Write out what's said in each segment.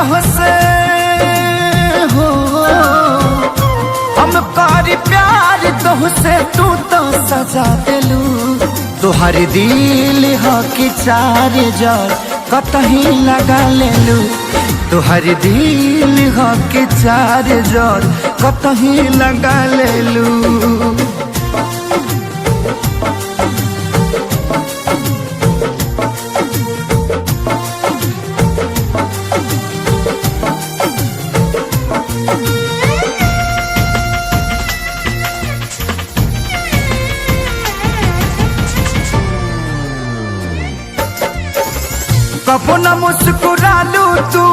तोहसे हो, हम कारी प्यार तोहसे तू तो सजा दिलू। तुहर दिल हो कि चार जार कतही लगा लेलू। तुहर दिल हो कि चार जार कतही लगा लेलू। कबो न मुस्कुरालू तू,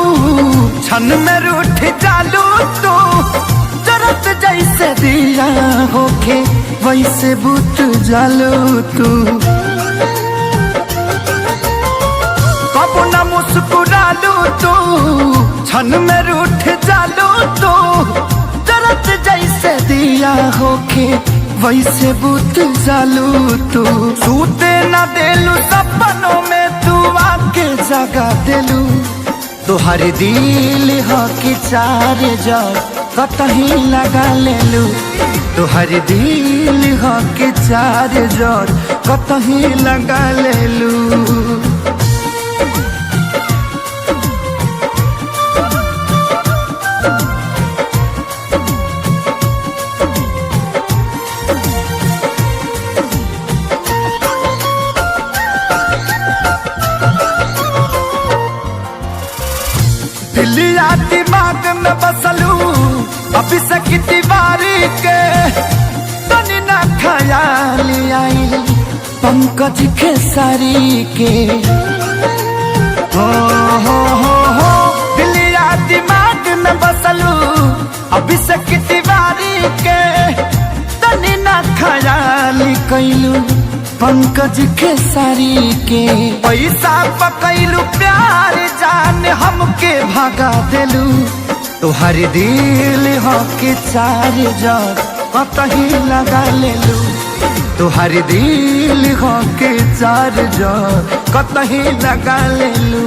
क्षण में रूठ जालू तू। जरत जैसे दिया होके वैसे बुझ जालू तू। कबो न मुस्कुरालू तू, क्षण में रूठ जालू तू। जरत जैसे दिया होके वैसे बुझ जालू तू। सूते न देलू सपनों में तू आके जगा दिलू। तुहर दिल हो कि चार जार कतही लगा लेलू। तुहर दिल हो कि चार जार कतही लगा लेलू। दिलिया दिमाग में बसलू अभी से की दीवारी के। तनी ना ख्याल आई पंकज खेसारी के। हो दिलिया दिमाग में बसलू अभी से की दीवारी के। तनी ना ख्याल कैलू पंकज खेसारी के। पैसा पकैलू प्यार जान हमके भागा दिलू। तुहर दिल हो कि चार जार कतही लगा लेलू। तुहर दिल हो कि चार जार कतही लगा लेलू।